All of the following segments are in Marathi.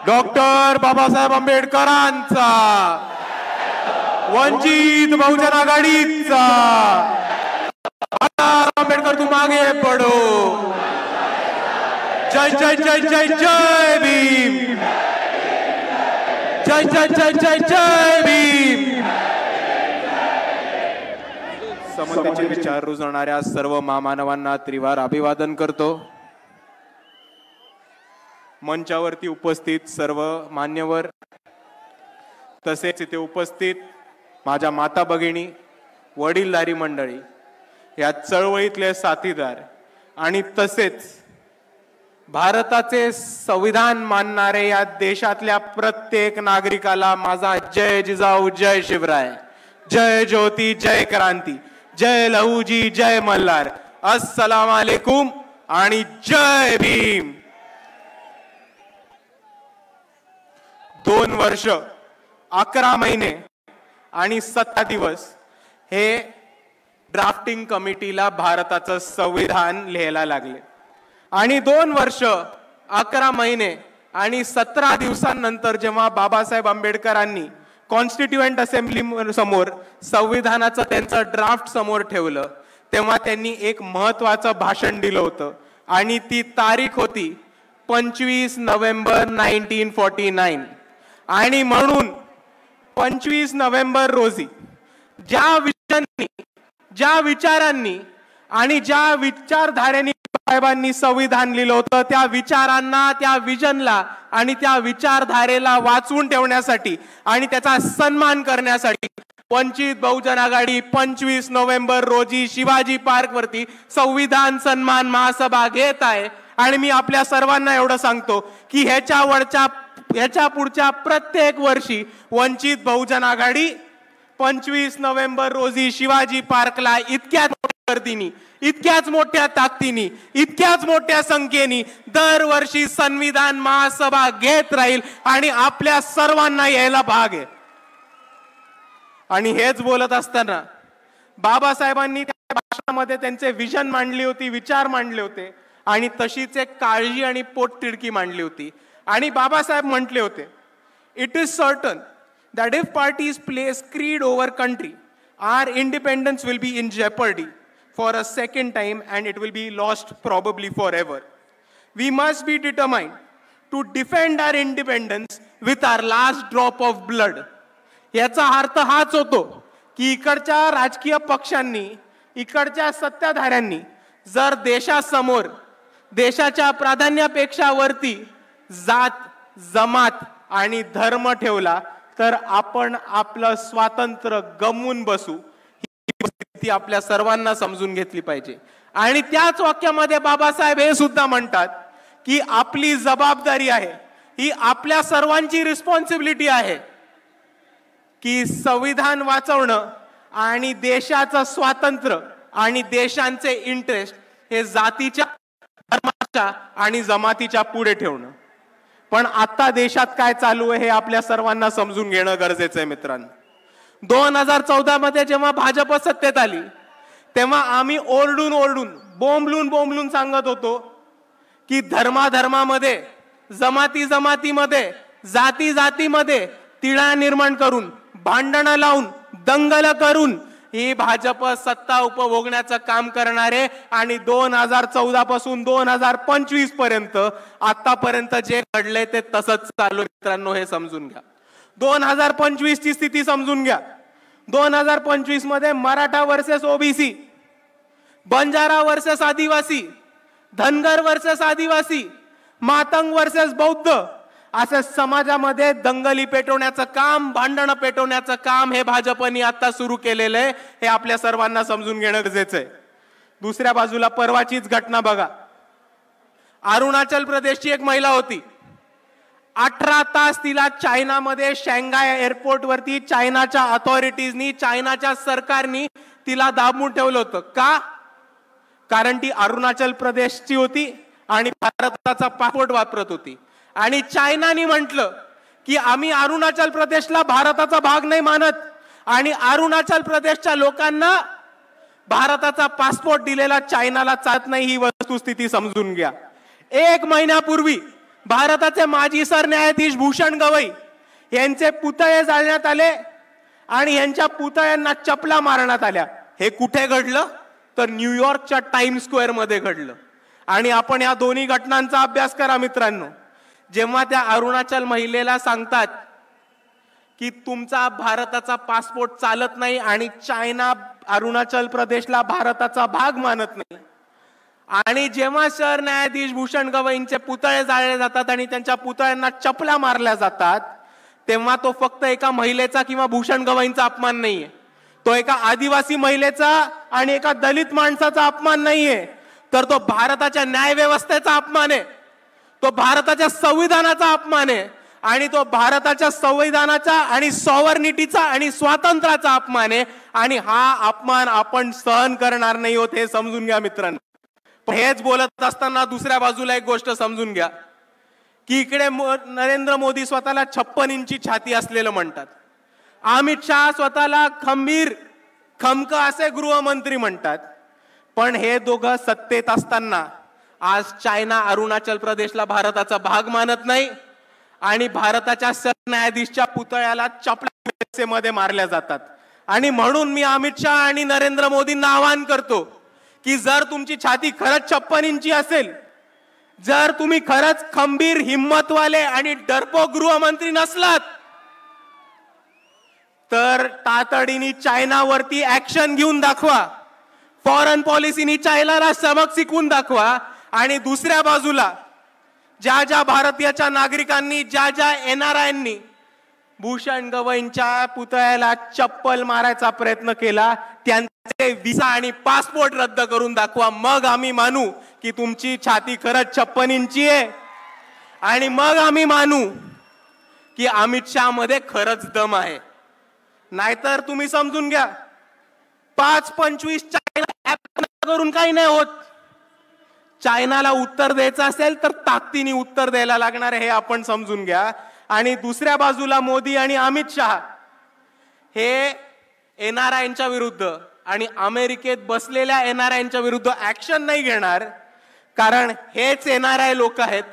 डॉक्टर बाबासाहेब आंबेडकरांचा, वंचित बहुजन आघाडीचा, आंबेडकर तू मागे पडो, जय जय जय जय जय भीम, जय जय जय जय जय भीम. समतेचे विचार रुजवणाऱ्या सर्व महामानवांना त्रिवार अभिवादन करतो. मंचावरती उपस्थित सर्व मान्यवर, तसेच इथे उपस्थित माझ्या माता भगिनी, वडीलधारी मंडळी, या चळवळीतले साथीदार आणि तसेच भारताचे संविधान मानणारे या देशातल्या प्रत्येक नागरिकाला माझा जय जिजाऊ, जय शिवराय, जय ज्योती, जय क्रांती, जय लहूजी, जय मल्हार, अस्सलाम वालेकुम आणि जय भीम. 2 वर्ष 11 महिने आणि 17 दिवस हे ड्राफ्टिंग कमिटीला भारताचं संविधान लिहायला लागले आणि 2 वर्ष 11 महिने आणि 17 दिवसांनंतर जेव्हा बाबासाहेब आंबेडकरांनी कॉन्स्टिट्युएंट असेंब्ली समोर संविधानाचं त्यांचं ड्राफ्ट समोर ठेवलं, तेव्हा त्यांनी एक महत्त्वाचं भाषण दिलं होतं आणि ती तारीख होती 25 नोव्हेंबर 1949. आणि म्हणून 25 नोव्हेंबर रोजी ज्या विचारांनी आणि ज्या विचारधारेने साहेबांनी संविधान लिहिलं होतं, त्या विचारांना, त्या विजनला आणि त्या विचारधारेला वाचवून ठेवण्यासाठी आणि त्याचा सन्मान करण्यासाठी वंचित बहुजन आघाडी 25 नोव्हेंबर रोजी शिवाजी पार्क वरती संविधान सन्मान महासभा घेत आहे. आणि मी आपल्या सर्वांना एवढं सांगतो की ह्याच्या पुढच्या प्रत्येक वर्षी वंचित बहुजन आघाडी 25 नोव्हेंबर रोजी शिवाजी पार्कला इतक्याच मोठ्या गर्दीनी, इतक्याच मोठ्या ताकदीनी, इतक्याच मोठ्या संख्येने दरवर्षी संविधान महासभा घेत राहील आणि आपल्या सर्वांना यायला भाग आहे. आणि हेच बोलत असताना बाबासाहेबांनी त्या भाषणामध्ये त्यांचे विजन मांडली होती, विचार मांडले होते आणि तशीच एक काळजी आणि पोटतिडकी मांडली होती. आणि बाबासाहेब म्हटले होते, it is certain that if parties place creed over country, our independence will be in jeopardy for a second time and it will be lost probably forever. We must be determined to defend our independence with our last drop of blood. याचा अर्थ हाच होतो की इकडच्या राजकीय पक्षांनी, इकडच्या सत्ताधाऱ्यांनी जर देशासमोर देशाच्या प्राधान्यापेक्षा वरती जात, जमात आणि धर्म ठेवला तर आपण आपलं स्वातंत्र्य गमवून बसू. ही परिस्थिती आपल्या सर्वांना समजून घेतली पाहिजे. आणि त्याच वाक्यामध्ये बाबासाहेब हे सुद्धा म्हणतात की आपली जबाबदारी आहे, ही आपल्या सर्वांची रिस्पॉन्सिबिलिटी आहे की संविधान वाचवणं आणि देशाचं स्वातंत्र्य आणि देशांचे इंटरेस्ट हे जातीच्या, धर्माच्या आणि जमातीच्या पुढे ठेवणं. पण आता देशात काय चालू आहे हे आपल्या सर्वांना समजून घेणं गरजेचं आहे मित्रांनो. 2014 मध्ये जेव्हा भाजप सत्तेत आली तेव्हा आम्ही ओरडून बोंबलून सांगत होतो की धर्मामध्ये, जमातीमध्ये, जातीमध्ये तिळा निर्माण करून, भांडणं लावून, दंगल करून ही भाजप सत्ता उपभोगण्याचं काम करणारे. आणि 2014 पासून 2025 पर्यंत आतापर्यंत जे घडले ते तसंच चालू. मित्रांनो हे समजून घ्या. 2025 ची स्थिती समजून घ्या. 2025 मध्ये Maratha versus OBC, Banjara versus आदिवासी, धनगर वर्सेस आदिवासी, मातंग वर्सेस बौद्ध असं समाजामध्ये दंगली पेटवण्याचं काम, भांडणं पेटवण्याचं काम हे भाजपने आता सुरू केलेलं आहे. हे आपल्या सर्वांना समजून घेणं गरजेचं आहे. दुसऱ्या बाजूला परवाचीच घटना बघा. अरुणाचल प्रदेशची एक महिला होती, 18 तास तिला चायनामध्ये शांघाय एअरपोर्ट वरती चायनाच्या अथॉरिटीजनी, चायनाच्या सरकारनी तिला दाबून ठेवलं होतं. का? कारण ती अरुणाचल प्रदेशची होती आणि भारताचा पासपोर्ट वापरत होती. आणि चायनाने म्हटलं की आम्ही अरुणाचल प्रदेशला भारताचा भाग नाही मानत आणि अरुणाचल प्रदेशच्या लोकांना भारताचा पासपोर्ट दिलेला चायनाला चालत नाही. ही वस्तुस्थिती समजून घ्या. 1 महिन्यापूर्वी भारताचे माजी सरन्यायाधीश भूषण गवई यांचे पुतळे जाळण्यात आले आणि यांच्या पुतळ्यांना चपला मारण्यात आल्या. हे कुठे घडलं? तर न्यूयॉर्कच्या टाइम्स स्क्वेअर मध्ये घडलं. आणि आपण या दोन्ही घटनांचा अभ्यास करा मित्रांनो. जेव्हा त्या अरुणाचल महिलेला सांगतात की तुमचा भारताचा पासपोर्ट चालत नाही आणि चायना अरुणाचल प्रदेशला भारताचा भाग मानत नाही, आणि जेव्हा सरन्यायाधीश भूषण गवईंचे पुतळे जाळले जातात आणि त्यांच्या पुतळ्यांना चपला मारल्या जातात, तेव्हा तो फक्त एका महिलेचा किंवा भूषण गवईंचा अपमान नाहीये, तो एका आदिवासी महिलेचा आणि एका दलित माणसाचा अपमान नाहीये, तर तो भारताच्या न्याय व्यवस्थेचा अपमान आहे, तो भारताच्या संविधानाचा अपमान आहे आणि तो भारताच्या संविधानाचा आणि सॉव्हर्निटीचा आणि स्वातंत्र्याचा अपमान आहे. आणि हा अपमान आपण सहन करणार नाही होत, हे समजून घ्या मित्रांनो. हेच बोलत असताना दुसऱ्या बाजूला एक गोष्ट समजून घ्या की इकडे नरेंद्र मोदी स्वतःला 56 इंची छाती असलेलं म्हणतात, अमित शहा स्वतःला खंबीर खमक असे गृहमंत्री म्हणतात, पण हे दोघं सत्तेत असताना आज चायना अरुणाचल प्रदेशला भारताचा भाग मानत नाही आणि भारताच्या सरन्यायाधीशच्या पुतळ्याला चपला मध्ये मारल्या जातात. आणि म्हणून मी अमित शहा आणि नरेंद्र मोदींना आवाहन करतो की जर तुमची छाती खरंच 56 इंची असेल, जर तुम्ही खरंच खंबीर हिम्मतवाले आणि डरपोक गृहमंत्री नसलात, तर तातडीने चायनावरती ऍक्शन घेऊन दाखवा, फॉरेन पॉलिसीनी चायनाला सबक शिकवून दाखवा. आणि दुसऱ्या बाजूला ज्या ज्या भारतीयाच्या नागरिकांनी, ज्या ज्या एनआरआयनी भूषण गवईंच्या पुतळ्याला चप्पल मारायचा प्रयत्न केला, त्यांचे व्हिसा आणि पासपोर्ट रद्द करून दाखवा. मग आम्ही मानू की तुमची छाती खरंच 56 इंची आहे आणि मग आम्ही मानू की अमित शहा मध्ये खरंच दम आहे. नाहीतर तुम्ही समजून घ्या, 5-25 चायना करून काही नाही होत. चायनाला उत्तर द्यायचं असेल तर ताकदीने उत्तर द्यायला लागणार आहे, हे आपण समजून घ्या. आणि दुसऱ्या बाजूला मोदी आणि अमित शहा हे एनआरआयच्या विरुद्ध आणि अमेरिकेत बसलेल्या एनआरआयच्या विरुद्ध ऍक्शन नाही घेणार, कारण हेच एनआरआय लोक आहेत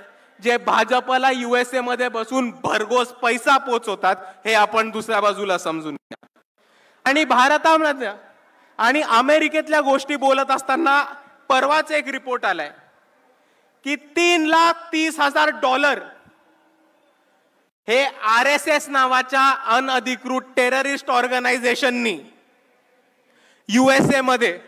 जे भाजपला युएसए मध्ये बसून भरघोस पैसा पोचवतात, हे आपण दुसऱ्या बाजूला समजून घ्या. आणि भारतामध्ये आणि अमेरिकेतल्या गोष्टी बोलत असताना परवाच एक रिपोर्ट आलाय की $3,30,000 हे RSS नावाच्या अनधिकृत टेररिस्ट ऑर्गनायझेशननी युएसए मध्ये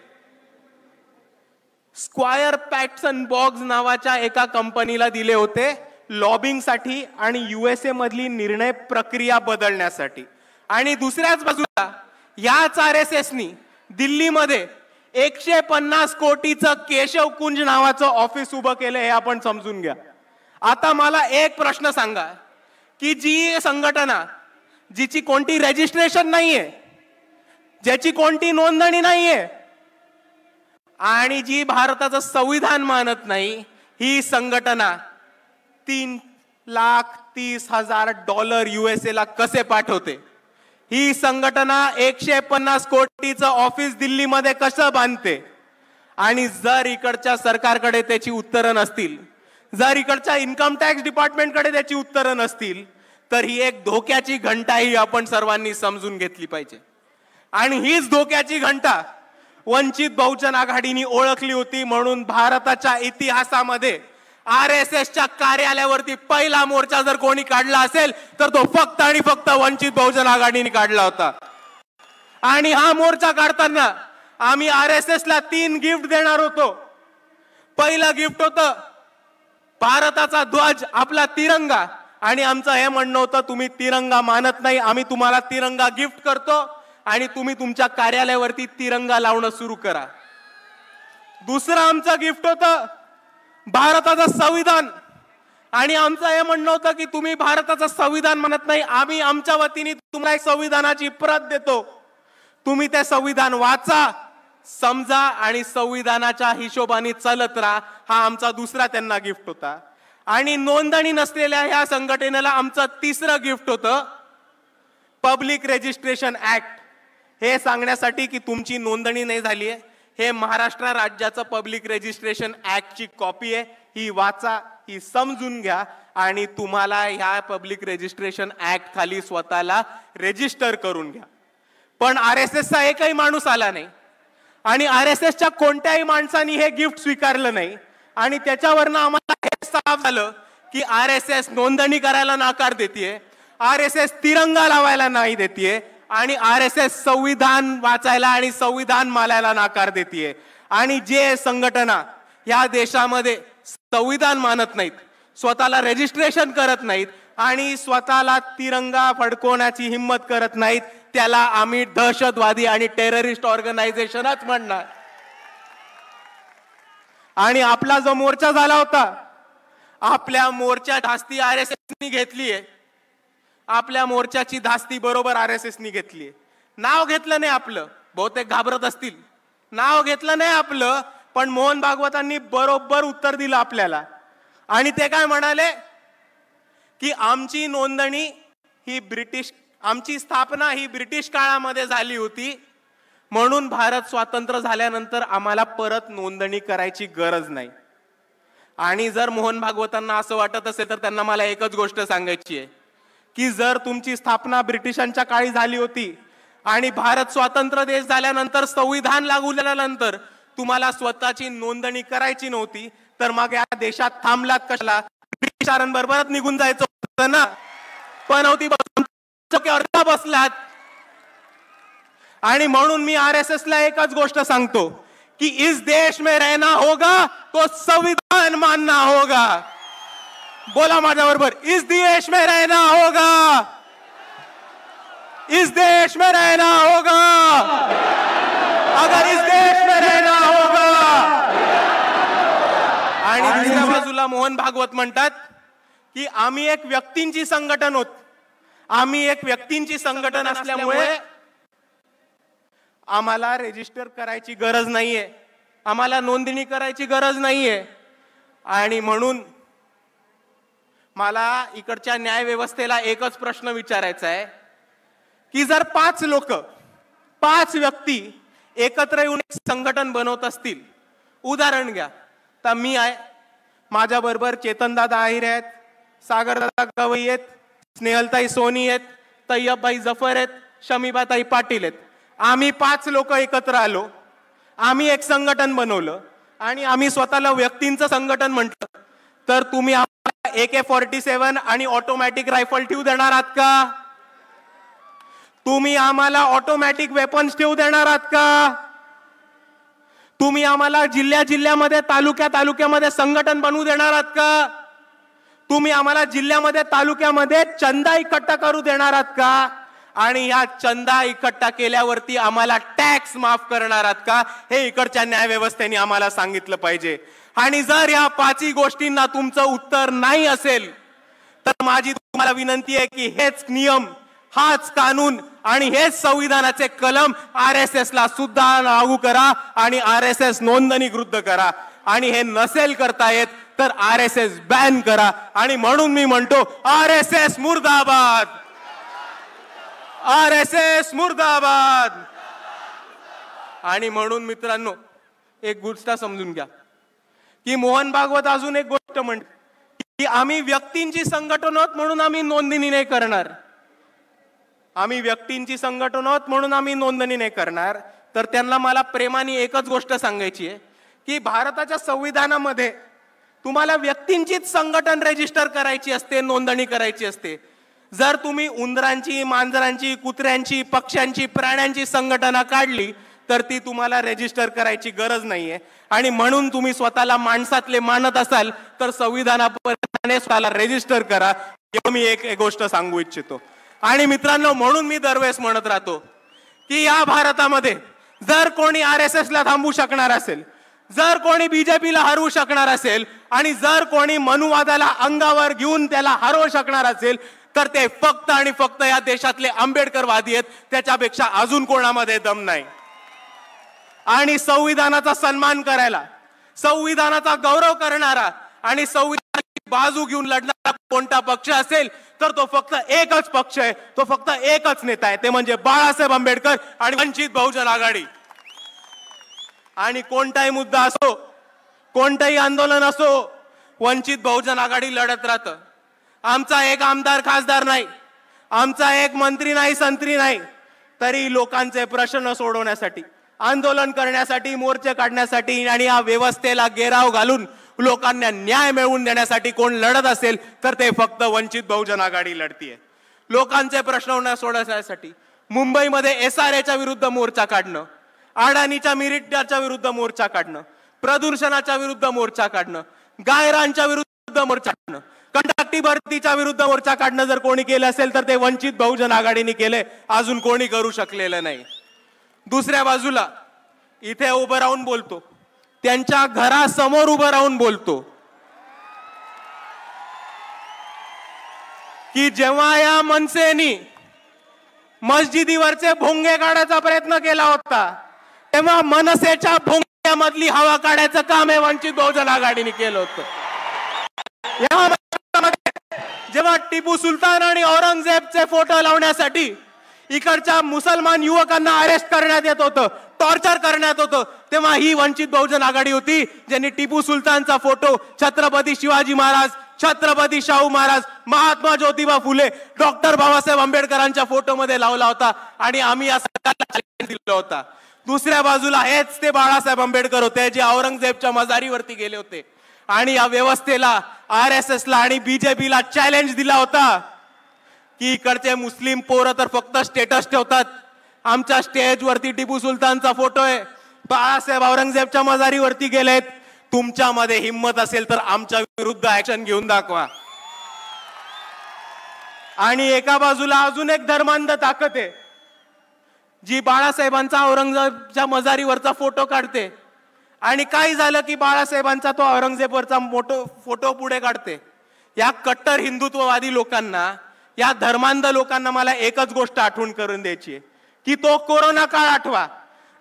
स्क्वायर पॅटसन बॉक्स नावाच्या एका कंपनीला दिले होते लॉबिंग साठी आणि युएसए मधली निर्णय प्रक्रिया बदलण्यासाठी. आणि दुसऱ्याच बाजूला याच RSSनी दिल्लीमध्ये 150 कोटीचं केशव कुंज नावाचं ऑफिस उभं केलं, हे आपण समजून घ्या. आता मला एक प्रश्न सांगा की जी संघटना जिची कोणती रजिस्ट्रेशन नाहीये, ज्याची कोणती नोंदणी नाहीये आणि जी भारताचं संविधान मानत नाही, ही संघटना $3,30,000 युएसए ला कसे पाठवते? ही संघटना 150 कोटीचं ऑफिस दिल्लीमध्ये कसं बांधते? आणि जर इकडच्या सरकारकडे त्याची उत्तरं नसतील, जर इकडच्या इन्कम टॅक्स डिपार्टमेंटकडे त्याची उत्तरं नसतील, तर ही एक धोक्याची घंटा ही आपण सर्वांनी समजून घेतली पाहिजे. आणि हीच धोक्याची घंटा वंचित बहुजन आघाडीने ओळखली होती. म्हणून भारताच्या इतिहासामध्ये RSSच्या कार्यालयावरती पहिला मोर्चा जर कोणी काढला असेल तर तो फक्त आणि फक्त वंचित बहुजन आघाडीने काढला होता. आणि हा मोर्चा काढताना आम्ही RSSला 3 गिफ्ट देणार होतो. पहिलं गिफ्ट होतं भारताचा ध्वज, आपला तिरंगा. आणि आमचं हे म्हणणं होतं, तुम्ही तिरंगा मानत नाही, आम्ही तुम्हाला तिरंगा गिफ्ट करतो आणि तुम्ही तुमच्या कार्यालयावरती तिरंगा लावणं सुरू करा. दुसरं आमचं गिफ्ट होतं भारताचं संविधान. आणि आमचं हे म्हणणं होतं की तुम्ही भारताचं संविधान मानत नाही, आम्ही आमच्या वतीने तुम्हाला एक संविधानाची प्रत देतो, तुम्ही ते संविधान वाचा, समजा आणि संविधानाच्या हिशोबाने चालत राहा. हा आमचा दुसरा त्यांना गिफ्ट होता. आणि नोंदणी नसलेल्या ह्या संघटनेला आमचं तिसरं गिफ्ट होतं पब्लिक रजिस्ट्रेशन ऍक्ट. हे सांगण्यासाठी की तुमची नोंदणी नाही झाली आहे, हे महाराष्ट्र राज्याचं पब्लिक रजिस्ट्रेशन ऍक्टची कॉपी आहे, ही वाचा, ही समजून घ्या आणि तुम्हाला ह्या पब्लिक रजिस्ट्रेशन ऍक्ट खाली स्वतःला रजिस्टर करून घ्या. पण RSSचा एकही माणूस आला नाही आणि RSSच्या कोणत्याही माणसाने हे गिफ्ट स्वीकारलं नाही. आणि त्याच्यावरनं आम्हाला हे साफ झालं की RSS नोंदणी करायला नकार देतेय, RSS तिरंगा लावायला नाही देतेय आणि RSS संविधान वाचायला आणि संविधान मानायला नकार देतेय. आणि जे संघटना या देशामध्ये संविधान मानत नाहीत, स्वतःला रजिस्ट्रेशन करत नाहीत आणि स्वतःला तिरंगा फडकवण्याची हिम्मत करत नाहीत, त्याला आम्ही दहशतवादी आणि टेररिस्ट ऑर्गनायझेशनच म्हणणार. आणि आपला जो मोर्चा झाला होता, आपल्या मोर्चा धास्ती RSSनी घेतलीये. आपल्या मोर्चाची धास्ती बरोबर RSSनी घेतलीये. नाव घेतलं नाही आपलं, बहुतेक घाबरत असतील. नाव घेतलं नाही आपलं, पण मोहन भागवतांनी बरोबर उत्तर दिलं आपल्याला. आणि ते काय म्हणाले की आमची नोंदणी ही आमची स्थापना ही ब्रिटिश काळामध्ये झाली होती, म्हणून भारत स्वातंत्र्य झाल्यानंतर आम्हाला परत नोंदणी करायची गरज नाही. आणि जर मोहन भागवतांना असं वाटत असेल तर त्यांना मला एकच गोष्ट सांगायची आहे की जर तुमची स्थापना ब्रिटिशांच्या काळी झाली होती आणि भारत स्वतंत्र देश झाल्यानंतर संविधान लागू झाल्यानंतर तुम्हाला स्वतःची नोंदणी करायची नव्हती, तर मग या देशात थांबलात कशाला? ब्रिटिशांबरोबरच निघून जायचं होतं ना. पण होती बसलात. आणि म्हणून मी RSSला एकच गोष्ट सांगतो कि इस देश में रहना होगा तो संविधान मानना होगा. बोला माझ्या बरोबर, इस देश में रहना होगा, इस देश में रहना होगा, अगर इस देश में रहना होगा. आणि दुसऱ्या बाजूला मोहन भागवत म्हणतात की आम्ही एक व्यक्तींची संघटन होत, आम्ही एक व्यक्तींची संघटन असल्यामुळे आम्हाला रजिस्टर करायची गरज नाहीये, आम्हाला नोंदणी करायची गरज नाहीये. आणि म्हणून मला इकडच्या न्याय व्यवस्थेला एकच प्रश्न विचारायचा आहे की जर 5 लोक 5 व्यक्ती एकत्र येऊन एक संघटन बनवत असतील, उदाहरण घ्या तर मी आहे, माझ्या बरोबर चेतनदादा आहिर आहेत, सागरदादा गवई आहेत, स्नेहलताई सोनी आहेत, तय्यबभाई जफर आहेत, शमीबाताई पाटील आहेत. आम्ही 5 लोक एकत्र आलो, आम्ही एक संघटन बनवलं आणि आम्ही स्वतःला व्यक्तींचं संघटन म्हटलं. तर तुम्ही आम्हाला AK-47 आणि ऑटोमॅटिक रायफल ठेवू देणार आहात का? तुम्ही आम्हाला ऑटोमॅटिक वेपन्स ठेवू देणार आहात का? तुम्ही आम्हाला जिल्ह्यामध्ये तालुक्यामध्ये संघटन बनवू देणार आहात का? तुम्ही आम्हाला जिल्ह्यामध्ये तालुक्यामध्ये चंदा इकट्ठा करू देणार आहात का? आणि या चंदा इकट्ठा केल्यावरती आम्हाला टॅक्स माफ करणार आहात का? हे इकडच्या न्याय व्यवस्थेने आम्हाला सांगितलं पाहिजे. आणि जर या 5 गोष्टींना तुमचं उत्तर नाही असेल तर माझी तुम्हाला विनंती आहे की हेच नियम, हाच कानून आणि हेच संविधानाचे कलम RSSला सुद्धा लागू करा आणि RSS नोंदणीकृत करा. आणि हे नसेल करता येत तर RSS बॅन करा. आणि म्हणून मी म्हणतो RSS मुर्दाबाद, RSS मुर्दाबाद. आणि म्हणून मित्रांनो एक गोष्ट समजून घ्या की मोहन भागवत अजून एक गोष्ट म्हणते की आम्ही व्यक्तींची संघटन आहोत म्हणून आम्ही नोंदणी नाही करणार. आम्ही व्यक्तींची संघटन आहोत म्हणून आम्ही नोंदणी नाही करणार. तर त्यांना मला प्रेमाने एकच गोष्ट सांगायची आहे की भारताच्या संविधानामध्ये तुम्हाला व्यक्तींचीच संघटन रजिस्टर करायची असते, नोंदणी करायची असते. जर तुम्ही उंदरांची, मांजरांची, कुत्र्यांची, पक्ष्यांची, प्राण्यांची संघटना काढली तर ती तुम्हाला रजिस्टर करायची गरज नाहीये. आणि म्हणून तुम्ही स्वतःला माणसातले मानत असाल तर संविधानाप्रमाणे स्वतःला रजिस्टर करा. मी एक गोष्ट सांगू इच्छितो. आणि मित्रांनो म्हणून मी दरवेळेस म्हणत राहतो की या भारतामध्ये जर कोणी RSSला थांबवू शकणार असेल, जर कोणी BJPला हरवू शकणार असेल आणि जर कोणी मनुवादाला अंगावर घेऊन त्याला हरवू शकणार असेल तर ते फक्त आणि फक्त या देशातले आंबेडकरवादी आहेत. त्याच्यापेक्षा अजून कोणामध्ये दम नाही. आणि संविधानाचा सन्मान करायला, संविधानाचा गौरव करणारा आणि संविधानाची बाजू घेऊन लढणारा कोणता पक्ष असेल तर तो फक्त एकच पक्ष आहे, तो फक्त एकच नेता आहे, ते म्हणजे बाळासाहेब आंबेडकर आणि वंचित बहुजन आघाडी. आणि कोणताही मुद्दा असो, कोणताही आंदोलन असो, वंचित बहुजन आघाडी लढत राहतं. आमचा एक आमदार खासदार नाही, आमचा एक मंत्री नाही, संत्री नाही, तरी लोकांचे प्रश्न सोडवण्यासाठी, आंदोलन करण्यासाठी, मोर्चे काढण्यासाठी आणि या व्यवस्थेला घेराव घालून लोकांना न्याय मिळवून देण्यासाठी कोण लढत असेल तर ते फक्त वंचित बहुजन आघाडी लढतीये. लोकांचे प्रश्न सोडवण्यासाठी मुंबईमध्ये SRAच्या विरुद्ध मोर्चा काढणं, अडाणीच्या मिरिटाच्या विरुद्ध मोर्चा काढणं, प्रदूषणाच्या विरुद्ध मोर्चा काढणं, गायरांच्या विरुद्ध मोर्चा काढणं, कंडक्टी भरतीच्या विरुद्ध मोर्चा काढणं जर कोणी केलं असेल तर ते वंचित बहुजन आघाडीने केले, अजून कोणी करू शकलेलं नाही. दुसऱ्या बाजूला इथे उभं राहून बोलतो, त्यांच्या घरासमोर उभं राहून बोलतो की जेव्हा या मनसेनी मस्जिदीवरचे भोंगे काढायचा प्रयत्न केला होता तेव्हा मनसेच्या भोंग्यामधली हवा काढायचं काम हे वंचित बहुजन आघाडीने केलं होतं. जेव्हा टिपू सुलतान आणि औरंगजेबचे फोटो लावण्यासाठी इकडच्या मुसलमान युवकांना अरेस्ट करण्यात येत होतं, टॉर्चर करण्यात होतं, तेव्हा ही वंचित बहुजन आघाडी होती ज्यांनी टिपू सुलतानचा फोटो छत्रपती शिवाजी महाराज, छत्रपती शाहू महाराज, महात्मा ज्योतिबा फुले, डॉक्टर बाबासाहेब आंबेडकरांच्या फोटो मध्ये लावला होता आणि आम्ही या सरकारला चॅलेंज दिला होता. दुसऱ्या बाजूला हेच ते बाळासाहेब आंबेडकर होते जे औरंगजेबच्या मजारीवरती गेले होते आणि या व्यवस्थेला, RSSला आणि BJPला चॅलेंज दिला होता की इकडचे मुस्लिम पोरं तर फक्त स्टेटस ठेवतात, आमच्या स्टेजवरती टिपू सुलतानचा फोटो आहे, बाळासाहेब औरंगजेबच्या मजारीवरती गेलेत, तुमच्यामध्ये हिम्मत असेल तर आमच्या विरुद्ध ऍक्शन घेऊन दाखवा. आणि एका बाजूला अजून एक धर्मांध ताकद आहे जी बाळासाहेबांचा औरंगजेबच्या मजारीवरचा फोटो काढते आणि काय झालं की बाळासाहेबांचा तो औरंगजेबवरचा फोटो पुढे काढते. या कट्टर हिंदुत्ववादी लोकांना, या धर्मांध लोकांना मला एकच गोष्ट आठवण करून द्यायची आहे की तो कोरोना काळ आठवा,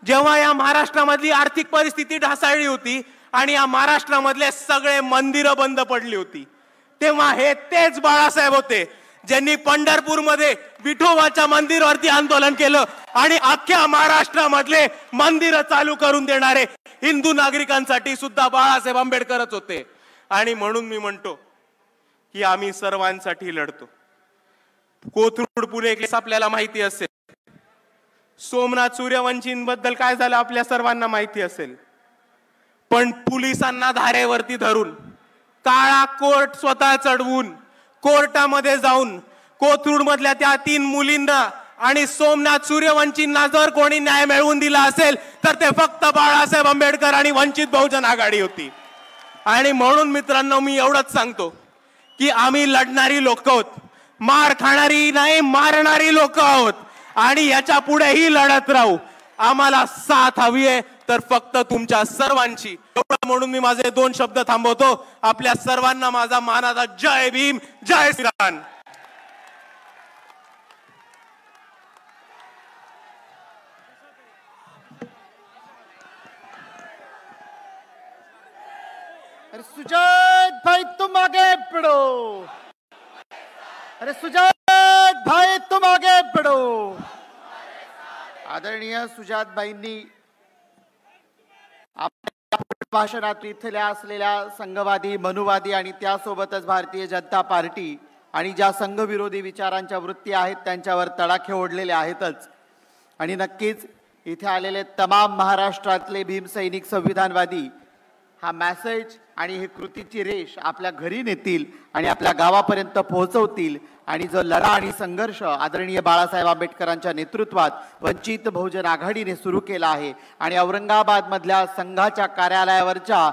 जेव्हा या महाराष्ट्रामधली आर्थिक परिस्थिती ढासळली होती आणि या महाराष्ट्रामधले सगळे मंदिरं बंद पडली होती, तेव्हा हे तेच बाळासाहेब होते ज्यांनी पंढरपूरमध्ये विठोबाच्या मंदिरावरती आंदोलन केलं आणि अख्ख्या महाराष्ट्रामधले मंदिरं चालू करून देणारे हिंदू नागरिकांसाठी सुद्धा बाळासाहेब आंबेडकरच होते. आणि म्हणून मी म्हणतो की आम्ही सर्वांसाठी लढतो. कोथरूड पुणे केस आपल्याला माहिती असेल, सोमनाथ सूर्यवंशींबद्दल काय झालं आपल्या सर्वांना माहिती असेल, पण पोलिसांना धारेवरती धरून, काळा कोर्ट स्वतः चढवून, कोर्टामध्ये जाऊन कोथरूड मधल्या त्या 3 मुलींना आणि सोमनाथ सूर्यवंशींना जर कोणी न्याय मिळवून दिला असेल तर ते फक्त बाळासाहेब आंबेडकर आणि वंचित बहुजन आघाडी होती. आणि म्हणून मित्रांनो मी एवढंच सांगतो की आम्ही लढणारी लोक आहोत, मार खाणारी नाही, मारणारी लोक आहोत आणि याच्या पुढेही लढत राहू. आम्हाला साथ हवी आहे तर फक्त तुमच्या सर्वांची. एवढं म्हणून मी माझे 2 शब्द थांबवतो. आपल्या सर्वांना माझा मानाचा जय भीम, जय श्रीराम. अरे सुजात भाई तुम आगे बढ़ो, अरे सुजात भाई तुम आगे बढ़ो. आदरणीय सुजात भाईंनी आपल्या भाषणात इथल्या असलेल्या संघवादी, मनुवादी आणि त्यासोबतच भारतीय जनता पार्टी आणि ज्या संघविरोधी विचारांच्या वृत्ती आहेत त्यांच्यावर तडाखे ओढलेले आहेतच. आणि नक्कीच इथे आलेले तमाम महाराष्ट्रातले भीमसैनिक, संविधानवादी हा मेसेज आणि ही कृतीची रेष आपल्या घरी नेतील आणि आपल्या गावापर्यंत पोहोचवतील. आणि जो लढा आणि संघर्ष आदरणीय बाळासाहेब आंबेडकरांच्या नेतृत्वात वंचित बहुजन आघाडीने सुरू केला आहे आणि औरंगाबाद मधल्या संघाच्या कार्यालयावरच्या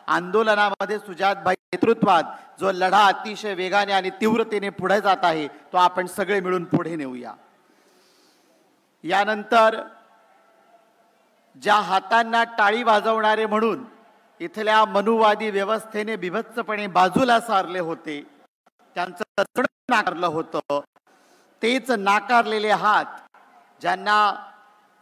आंदोलनामध्ये सुजातभाई नेतृत्वात जो लढा अतिशय वेगाने आणि तीव्रतेने पुढे जात आहे तो आपण सगळे मिळून पुढे नेऊया. यानंतर ज्या हातांना टाळी वाजवणारे म्हणून इथल्या मनुवादी व्यवस्थेने बिभत्सपणे बाजूला सारले होते, त्यांचं नाकारलं होतं, तेच नाकारलेले हात ज्यांना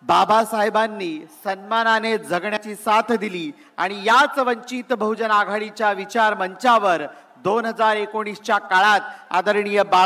बाबासाहेबांनी सन्मानाने जगण्याची साथ दिली आणि याच वंचित बहुजन आघाडीच्या विचार मंचावर 2019च्या काळात आदरणीय बाळा